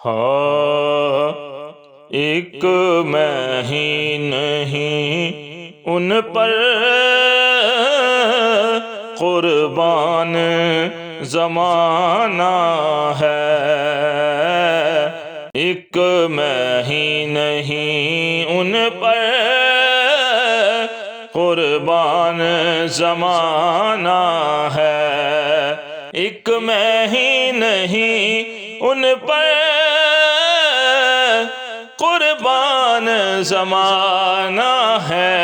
ہاں ایک میں ہی نہیں ان پر قربان زمانہ ہے، ایک میں ہی نہیں ان پر قربان زمانہ ہے، ایک میں ہی نہیں ان پر قربان زمانہ ہے،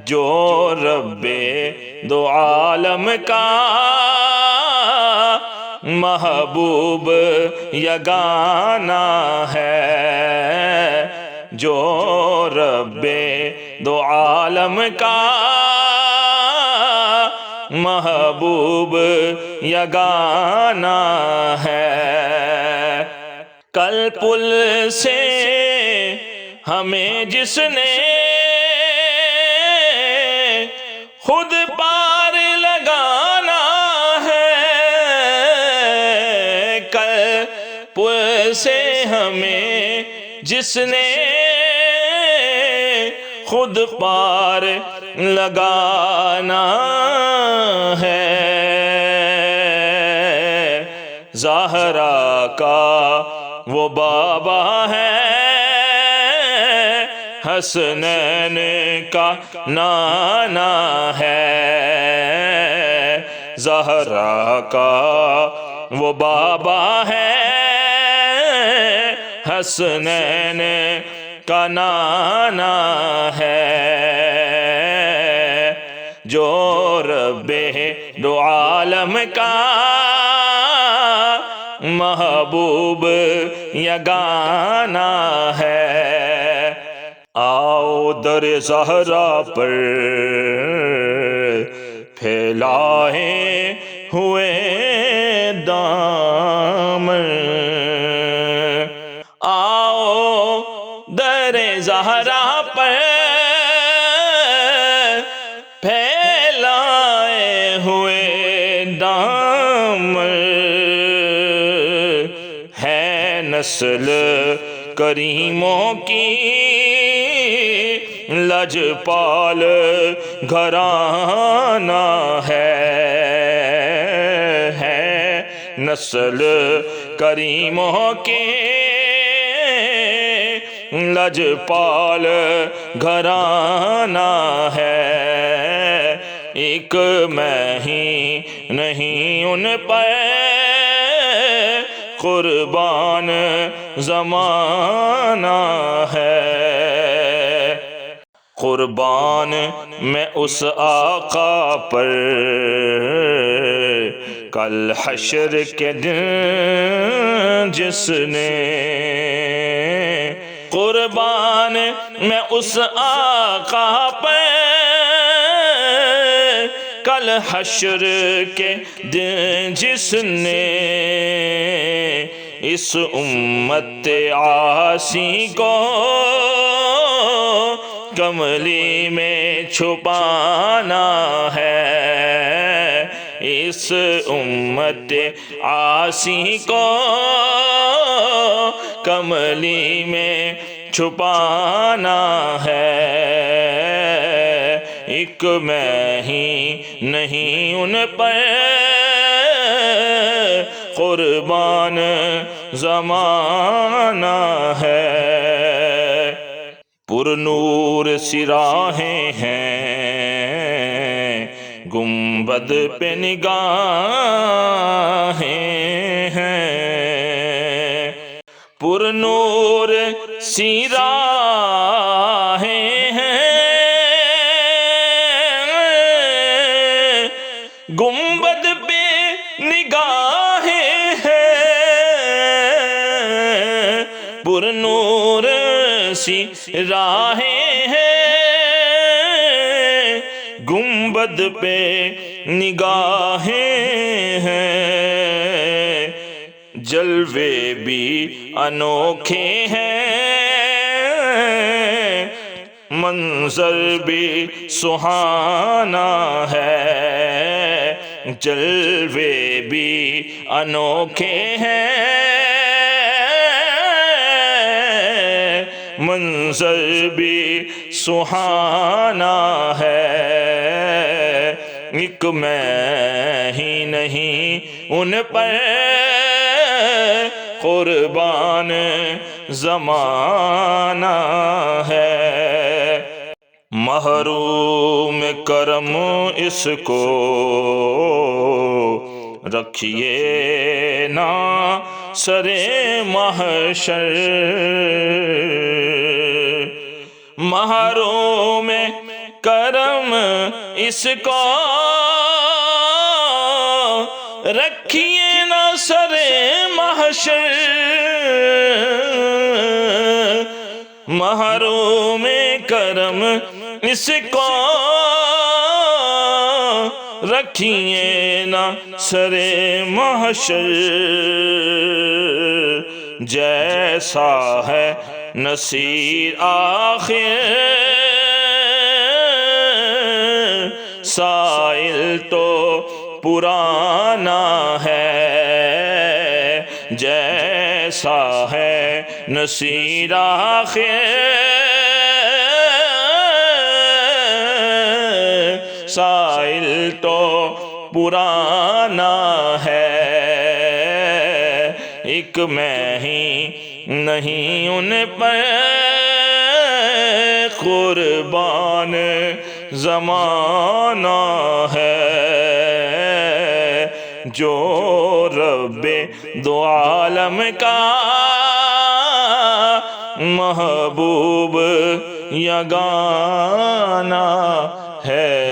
جو رب دو عالم کا محبوب یگانہ ہے، جو رب دو عالم کا محبوب یگانہ ہے۔ کل پل سے ہمیں جس نے خود پار لگانا ہے، کل پل سے ہمیں جس نے خود پار لگانا ہے، زہرا کا وہ بابا ہے، حسنین کا نانا ہے، زہرا کا وہ بابا ہے، حسنین کا نانا ہے، جو رب دو عالم کا محبوب یگانہ ہے۔ آؤ در زہرا پر پھیلائے ہوئے دامن، آؤ در زہرا پر پھیلائے ہوئے دامن، ہے نسل کریموں کی لجپال گھرانہ ہے نسل کریموں کی لجپال گھرانہ ہے، ایک میں ہی نہیں ان پر قربان زمانہ ہے، قربان میں اس آقا پر کل حشر کے دن جس نے، قربان میں اس آقا پر کل حشر کے دن جس نے، اس امت عاصی کو کملی میں چھپانا ہے، اس امت عاصی کو کملی میں چھپانا ہے، ایک میں ہی نہیں ان پر قربان زمانہ ہے، پر نور سی راہیں ہیں گنبد پہ نگاہیں ہیں، پر نور سی راہیں ہیں گنبد پہ نگاہیں ہیں، پر نور سی راہیں ہیں گنبد پہ نگاہیں ہیں، جلوے بھی انوکھے ہیں منظر بھی سہانا ہے، جلوے بھی انوکھے ہیں، منظر بھی سہانا ہے، ایک میں ہی نہیں ان پر قربان زمانہ ہے۔ محروم کرم اس کو رکھیے نا سر محشر، محروم کرم اس کو رکھیے نا سر محشر، محروم کرم اس کو رکھیے نا سر محشر، جیسا ہے نصیر آخر سائل تو پرانا ہے، جیسا ہے نصیر آخر سائل تو پرانا ہے، ایک میں ہی نہیں ان پر قربان زمانہ ہے، جو رب دو عالم کا محبوب یگانہ ہے۔